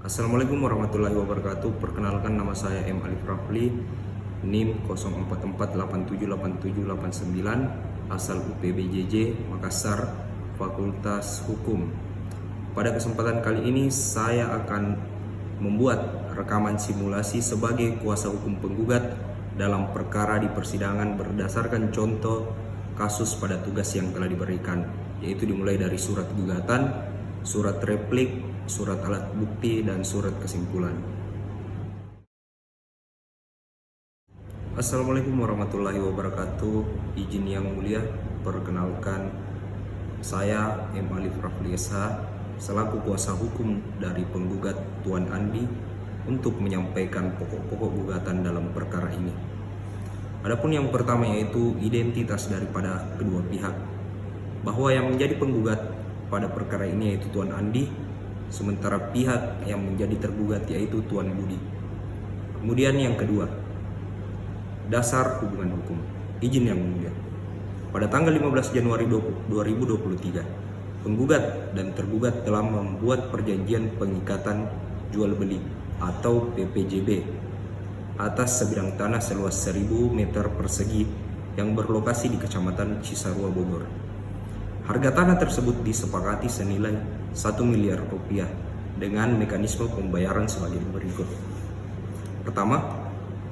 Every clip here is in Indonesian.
Assalamualaikum warahmatullahi wabarakatuh. Perkenalkan, nama saya M. Alif Rafli, NIM 0448787879, asal UPBJJ Makassar, Fakultas Hukum. Pada kesempatan kali ini saya akan membuat rekaman simulasi sebagai kuasa hukum penggugat dalam perkara di persidangan berdasarkan contoh kasus pada tugas yang telah diberikan, yaitu dimulai dari surat gugatan, surat replik, surat alat bukti, dan surat kesimpulan. Assalamualaikum warahmatullahi wabarakatuh. Izin yang mulia, perkenalkan, saya M. Alif Rafli SH selaku kuasa hukum dari penggugat Tuan Andi untuk menyampaikan pokok-pokok gugatan dalam perkara ini. Adapun yang pertama yaitu identitas daripada kedua pihak, bahwa yang menjadi penggugat pada perkara ini yaitu Tuan Andi, sementara pihak yang menjadi tergugat yaitu Tuan Budi. Kemudian yang kedua, dasar hubungan hukum. Izin yang mulia, pada tanggal 15 Januari 2023, penggugat dan tergugat telah membuat perjanjian pengikatan jual beli atau PPJB atas sebidang tanah seluas 1000 meter persegi yang berlokasi di Kecamatan Cisarua, Bogor. Harga tanah tersebut disepakati senilai 1 miliar rupiah dengan mekanisme pembayaran sebagai berikut. Pertama,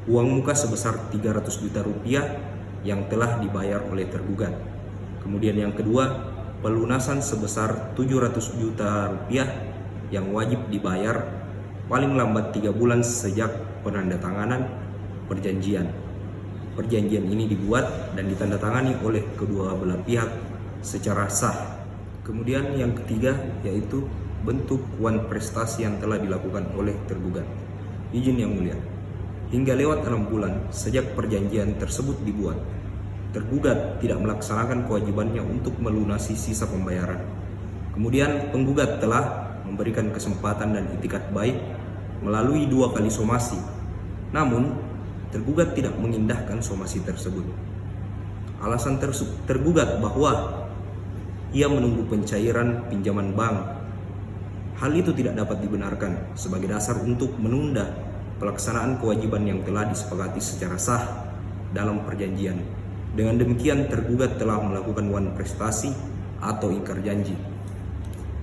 uang muka sebesar 300 juta rupiah yang telah dibayar oleh tergugat. Kemudian yang kedua, pelunasan sebesar 700 juta rupiah yang wajib dibayar paling lambat 3 bulan sejak penandatanganan perjanjian. Perjanjian ini dibuat dan ditandatangani oleh kedua belah pihak secara sah. Kemudian yang ketiga yaitu bentuk uang prestasi yang telah dilakukan oleh tergugat. Izin yang mulia, hingga lewat 6 bulan sejak perjanjian tersebut dibuat, tergugat tidak melaksanakan kewajibannya untuk melunasi sisa pembayaran. Kemudian penggugat telah memberikan kesempatan dan itikat baik melalui 2 kali somasi. Namun tergugat tidak mengindahkan somasi tersebut. Alasan tergugat bahwa ia menunggu pencairan pinjaman bank. Hal itu tidak dapat dibenarkan sebagai dasar untuk menunda pelaksanaan kewajiban yang telah disepakati secara sah dalam perjanjian. Dengan demikian tergugat telah melakukan wan prestasi atau ingkar janji.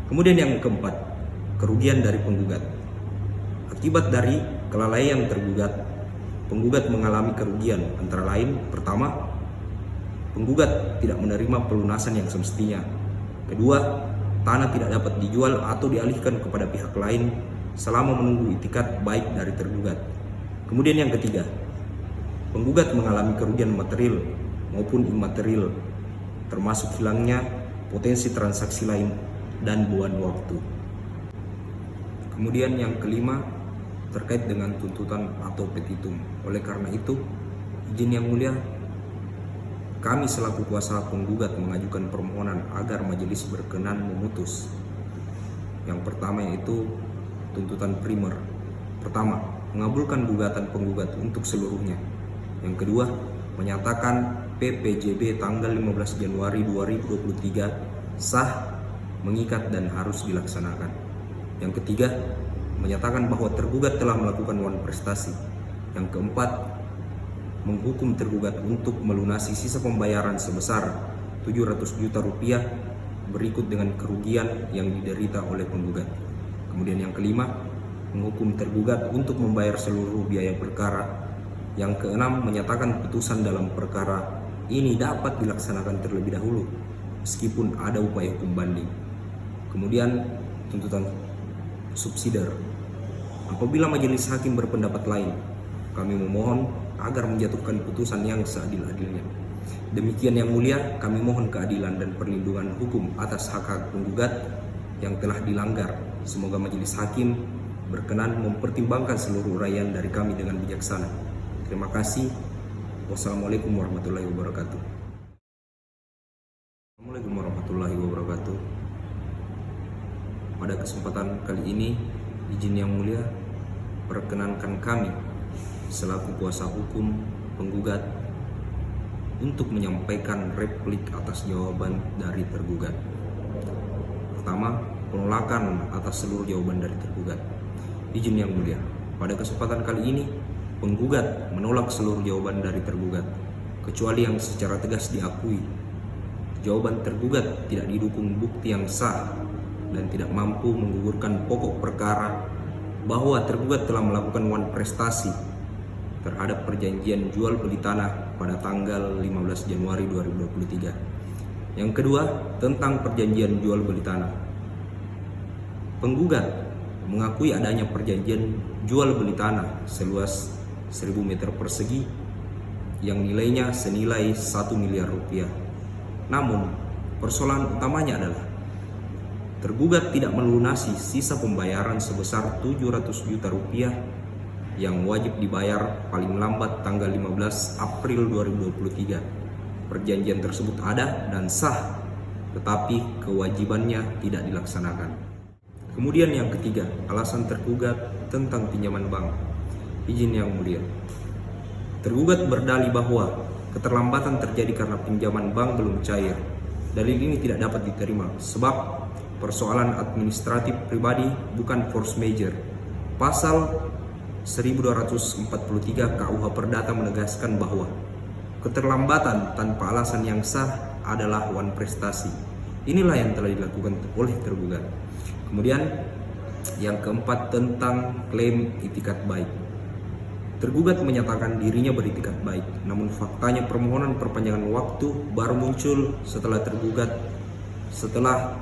Kemudian yang keempat, kerugian dari penggugat. Akibat dari kelalaian tergugat, penggugat mengalami kerugian antara lain: pertama, penggugat tidak menerima pelunasan yang semestinya. Kedua, tanah tidak dapat dijual atau dialihkan kepada pihak lain selama menunggu itikat baik dari tergugat. Kemudian yang ketiga, penggugat mengalami kerugian material maupun imaterial, termasuk hilangnya potensi transaksi lain dan buang waktu. Kemudian yang kelima, terkait dengan tuntutan atau petitum. Oleh karena itu, izin yang mulia, kami selaku kuasa penggugat mengajukan permohonan agar majelis berkenan memutus. Yang pertama yaitu tuntutan primer. Pertama, mengabulkan gugatan penggugat untuk seluruhnya. Yang kedua, menyatakan PPJB tanggal 15 Januari 2023 sah, mengikat, dan harus dilaksanakan. Yang ketiga, menyatakan bahwa tergugat telah melakukan wan prestasi. Yang keempat, menghukum tergugat untuk melunasi sisa pembayaran sebesar 700 juta rupiah berikut dengan kerugian yang diderita oleh penggugat. Kemudian yang kelima, menghukum tergugat untuk membayar seluruh biaya perkara. Yang keenam, menyatakan putusan dalam perkara ini dapat dilaksanakan terlebih dahulu meskipun ada upaya hukum banding. Kemudian tuntutan subsidiar. Apabila majelis hakim berpendapat lain, kami memohon agar menjatuhkan putusan yang seadil-adilnya. Demikian yang mulia, kami mohon keadilan dan perlindungan hukum atas hak-hak penggugat yang telah dilanggar. Semoga majelis hakim berkenan mempertimbangkan seluruh uraian dari kami dengan bijaksana. Terima kasih. Wassalamualaikum warahmatullahi wabarakatuh. Assalamualaikum warahmatullahi wabarakatuh. Pada kesempatan kali ini, izin yang mulia, perkenankan kami selaku kuasa hukum penggugat untuk menyampaikan replik atas jawaban dari tergugat. Pertama, penolakan atas seluruh jawaban dari tergugat. Izin yang mulia, pada kesempatan kali ini penggugat menolak seluruh jawaban dari tergugat, kecuali yang secara tegas diakui jawaban tergugat tidak didukung bukti yang sah dan tidak mampu menggugurkan pokok perkara bahwa tergugat telah melakukan wan prestasi terhadap perjanjian jual beli tanah pada tanggal 15 Januari 2023. Yang kedua, tentang perjanjian jual beli tanah. Penggugat mengakui adanya perjanjian jual beli tanah seluas 1000 meter persegi yang nilainya senilai 1 miliar rupiah. Namun, persoalan utamanya adalah tergugat tidak melunasi sisa pembayaran sebesar 700 juta rupiah yang wajib dibayar paling lambat tanggal 15 April 2023. Perjanjian tersebut ada dan sah, tetapi kewajibannya tidak dilaksanakan. Kemudian yang ketiga, alasan tergugat tentang pinjaman bank. Izin yang mulia, tergugat berdalih bahwa keterlambatan terjadi karena pinjaman bank belum cair. Dalil ini tidak dapat diterima sebab persoalan administratif pribadi bukan force majeure. Pasal 1243 KUH Perdata menegaskan bahwa keterlambatan tanpa alasan yang sah adalah wan prestasi. Inilah yang telah dilakukan oleh tergugat. Kemudian yang keempat, tentang klaim itikat baik. Tergugat menyatakan dirinya beritikat baik, namun faktanya permohonan perpanjangan waktu baru muncul setelah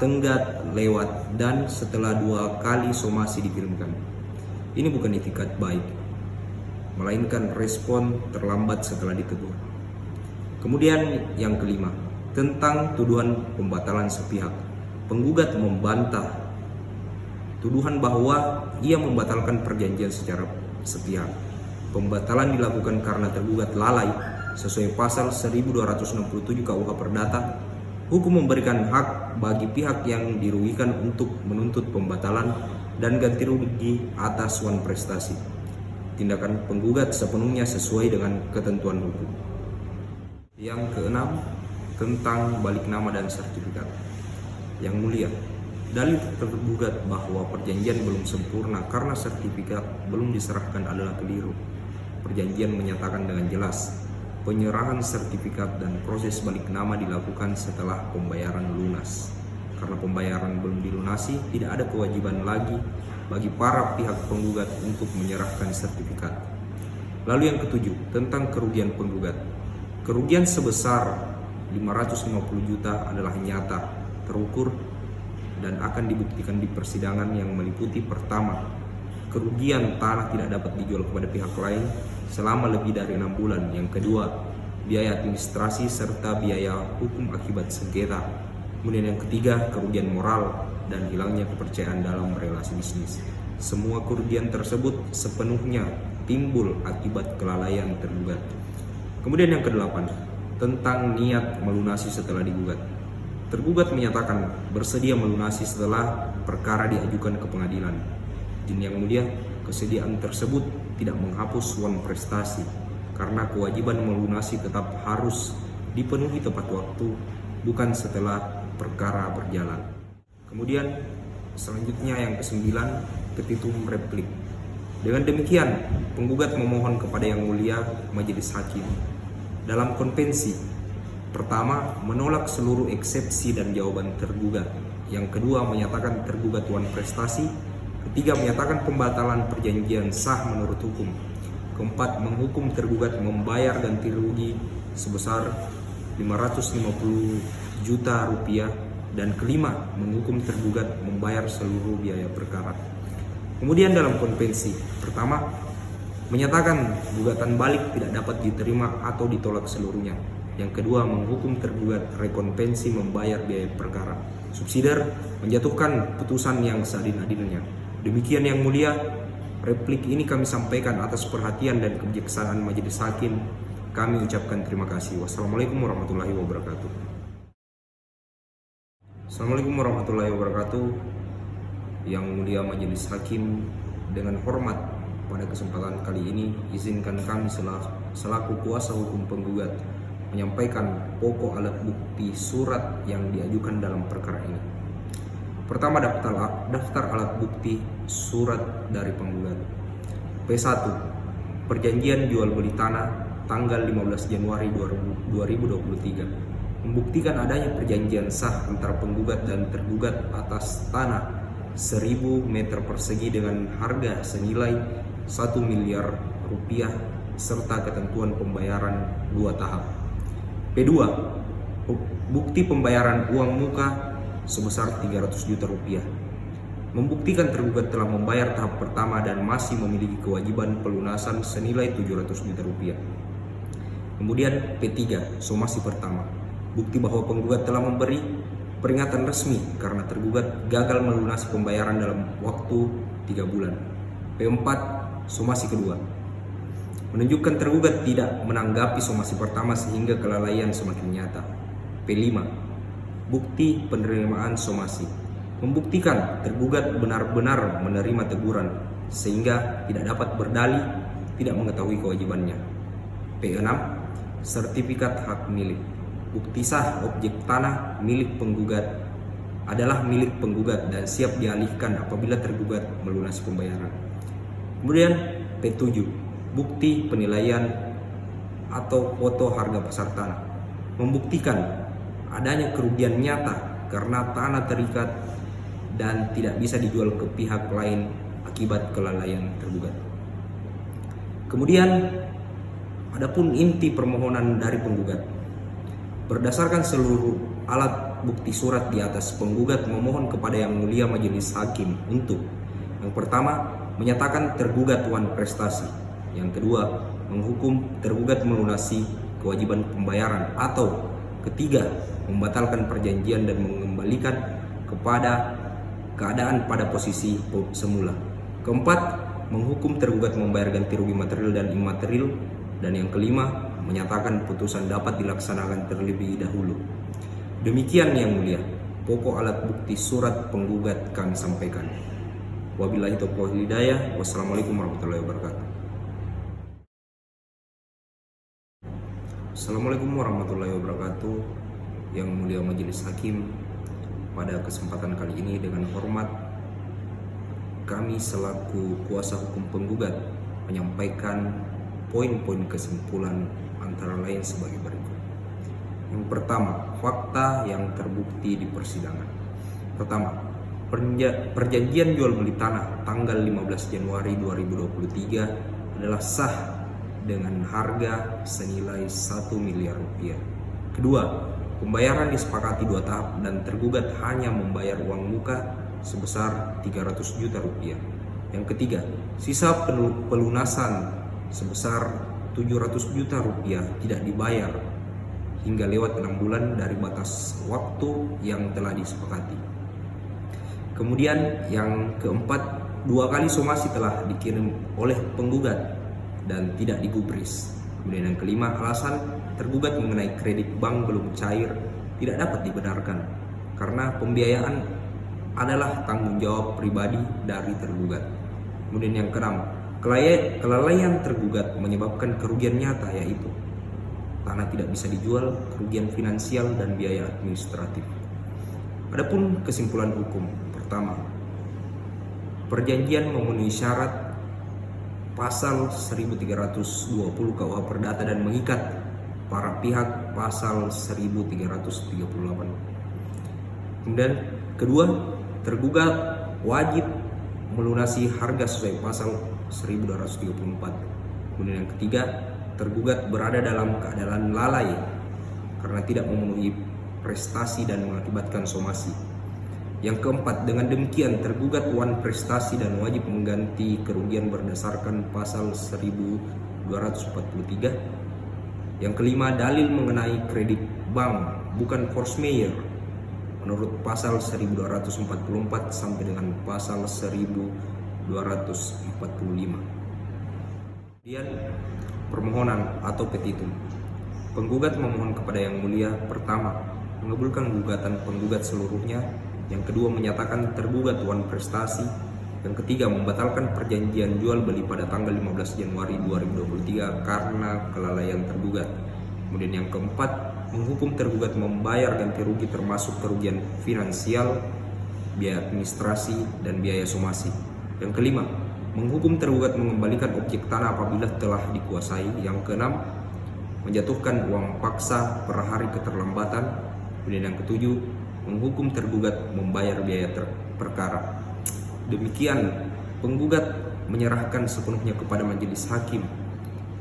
tenggat lewat dan setelah 2 kali somasi dikirimkan. Ini bukan itikat baik, melainkan respon terlambat setelah ditegur. Kemudian yang kelima, tentang tuduhan pembatalan sepihak. Penggugat membantah tuduhan bahwa ia membatalkan perjanjian secara sepihak. Pembatalan dilakukan karena tergugat lalai sesuai pasal 1267 KUH Perdata. Hukum memberikan hak bagi pihak yang dirugikan untuk menuntut pembatalan dan ganti rugi atas wan prestasi. Tindakan penggugat sepenuhnya sesuai dengan ketentuan hukum. Yang keenam, tentang balik nama dan sertifikat. Yang mulia, dalil tergugat bahwa perjanjian belum sempurna karena sertifikat belum diserahkan adalah keliru. Perjanjian menyatakan dengan jelas penyerahan sertifikat dan proses balik nama dilakukan setelah pembayaran lunas. Karena pembayaran belum dilunasi, tidak ada kewajiban lagi bagi para pihak penggugat untuk menyerahkan sertifikat. Lalu yang ketujuh, tentang kerugian penggugat. Kerugian sebesar 550 juta adalah nyata, terukur, dan akan dibuktikan di persidangan yang meliputi: pertama, kerugian tanah tidak dapat dijual kepada pihak lain selama lebih dari 6 bulan. Yang kedua, biaya administrasi serta biaya hukum akibat sengketa. Kemudian yang ketiga, kerugian moral dan hilangnya kepercayaan dalam relasi bisnis. Semua kerugian tersebut sepenuhnya timbul akibat kelalaian tergugat. Kemudian yang kedelapan, tentang niat melunasi setelah digugat. Tergugat menyatakan bersedia melunasi setelah perkara diajukan ke pengadilan. Izin yang mulia, kesediaan tersebut tidak menghapus wan prestasi karena kewajiban melunasi tetap harus dipenuhi tepat waktu, bukan setelah perkara berjalan. Kemudian selanjutnya yang kesembilan, petitum replik. Dengan demikian, penggugat memohon kepada Yang Mulia Majelis Hakim dalam konvensi: pertama, menolak seluruh eksepsi dan jawaban tergugat. Yang kedua, menyatakan tergugat wan prestasi. Ketiga, menyatakan pembatalan perjanjian sah menurut hukum. Keempat, menghukum tergugat membayar ganti rugi sebesar 550 juta rupiah. Dan kelima, menghukum tergugat membayar seluruh biaya perkara. Kemudian dalam konvensi, pertama, menyatakan gugatan balik tidak dapat diterima atau ditolak seluruhnya. Yang kedua, menghukum tergugat rekonvensi membayar biaya perkara. Subsidiar, menjatuhkan putusan yang seadil-adilnya. Demikian Yang Mulia, replik ini kami sampaikan atas perhatian dan kebijaksanaan Majelis Hakim. Kami ucapkan terima kasih. Wassalamualaikum warahmatullahi wabarakatuh. Assalamualaikum warahmatullahi wabarakatuh. Yang Mulia Majelis Hakim, dengan hormat pada kesempatan kali ini izinkan kami selaku kuasa hukum penggugat menyampaikan pokok alat bukti surat yang diajukan dalam perkara ini. Pertama, daftar alat bukti surat dari penggugat. P1. Perjanjian jual beli tanah tanggal 15 Januari 2023 membuktikan adanya perjanjian sah antara penggugat dan tergugat atas tanah 1000 meter persegi dengan harga senilai 1 miliar rupiah serta ketentuan pembayaran 2 tahap. P2. Bukti pembayaran uang muka sebesar 300 juta rupiah. Membuktikan tergugat telah membayar tahap pertama dan masih memiliki kewajiban pelunasan senilai 700 juta rupiah. Kemudian P3, somasi pertama. Bukti bahwa penggugat telah memberi peringatan resmi karena tergugat gagal melunasi pembayaran dalam waktu 3 bulan. P4, somasi kedua. Menunjukkan tergugat tidak menanggapi somasi pertama sehingga kelalaian semakin nyata. P5, bukti penerimaan somasi. Membuktikan tergugat benar-benar menerima teguran sehingga tidak dapat berdalih tidak mengetahui kewajibannya. P6, sertifikat hak milik. Bukti sah objek tanah milik penggugat adalah milik penggugat dan siap dialihkan apabila tergugat melunasi pembayaran. Kemudian P7, bukti penilaian atau foto harga pasar tanah. Membuktikan adanya kerugian nyata karena tanah terikat dan tidak bisa dijual ke pihak lain akibat kelalaian tergugat. Kemudian, adapun inti permohonan dari penggugat. Berdasarkan seluruh alat bukti surat di atas, penggugat memohon kepada Yang Mulia Majelis Hakim untuk: yang pertama, menyatakan tergugat tuan prestasi. Yang kedua, menghukum tergugat melunasi kewajiban pembayaran, atau ketiga, membatalkan perjanjian dan mengembalikan kepada keadaan pada posisi semula. Keempat, menghukum tergugat membayar ganti rugi material dan imaterial. Dan yang kelima, menyatakan putusan dapat dilaksanakan terlebih dahulu. Demikian Yang Mulia, pokok alat bukti surat penggugat kami sampaikan. Wabillahi taufiq wal hidayah. Wassalamualaikum warahmatullahi wabarakatuh. Assalamualaikum warahmatullahi wabarakatuh. Yang Mulia Majelis Hakim, pada kesempatan kali ini dengan hormat kami selaku kuasa hukum penggugat menyampaikan poin-poin kesimpulan antara lain sebagai berikut. Yang pertama, fakta yang terbukti di persidangan. Pertama, perjanjian jual beli tanah tanggal 15 Januari 2023 adalah sah dengan harga senilai 1 miliar rupiah. Kedua, pembayaran disepakati 2 tahap dan tergugat hanya membayar uang muka sebesar 300 juta rupiah. Yang ketiga, sisa pelunasan sebesar 700 juta rupiah tidak dibayar hingga lewat 6 bulan dari batas waktu yang telah disepakati. Kemudian yang keempat, 2 kali somasi telah dikirim oleh penggugat dan tidak digubris. Kemudian yang kelima, alasan tergugat mengenai kredit bank belum cair tidak dapat dibenarkan karena pembiayaan adalah tanggung jawab pribadi dari tergugat. Kemudian yang keenam, kelalaian tergugat menyebabkan kerugian nyata, yaitu tanah tidak bisa dijual, kerugian finansial, dan biaya administratif. Adapun kesimpulan hukum. Pertama, perjanjian memenuhi syarat pasal 1320 KUH Perdata dan mengikat para pihak pasal 1338. Kemudian kedua, tergugat wajib melunasi harga sesuai pasal 1234. Kemudian yang ketiga, tergugat berada dalam keadaan lalai karena tidak memenuhi prestasi dan mengakibatkan somasi. Yang keempat, dengan demikian tergugat wan prestasi dan wajib mengganti kerugian berdasarkan pasal 1243. Yang kelima, dalil mengenai kredit bank bukan force majeure menurut pasal 1244 sampai dengan pasal 1245. Kemudian permohonan atau petitum. Penggugat memohon kepada Yang Mulia, pertama, mengabulkan gugatan penggugat seluruhnya. Yang kedua, menyatakan tergugat wan prestasi. Yang ketiga, membatalkan perjanjian jual beli pada tanggal 15 Januari 2023 karena kelalaian tergugat. Kemudian yang keempat, menghukum tergugat membayar ganti rugi termasuk kerugian finansial. biaya administrasi, dan biaya somasi. Yang kelima, menghukum tergugat mengembalikan objek tanah apabila telah dikuasai. Yang keenam, menjatuhkan uang paksa per hari keterlambatan. Kemudian yang ketujuh, menghukum tergugat membayar biaya perkara. Demikian, penggugat menyerahkan sepenuhnya kepada majelis hakim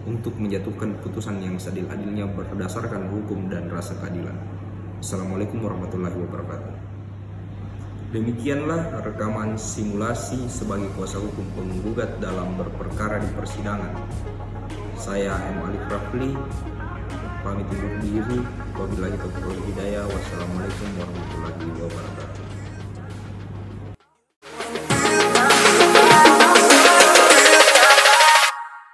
untuk menjatuhkan putusan yang seadil-adilnya berdasarkan hukum dan rasa keadilan. Assalamualaikum warahmatullahi wabarakatuh. Demikianlah rekaman simulasi sebagai kuasa hukum penggugat dalam berperkara di persidangan. Saya M. Alif Rafli, pamit undur diri. Wabillahi taufiq wal hidayah. Wassalamualaikum warahmatullahi wabarakatuh.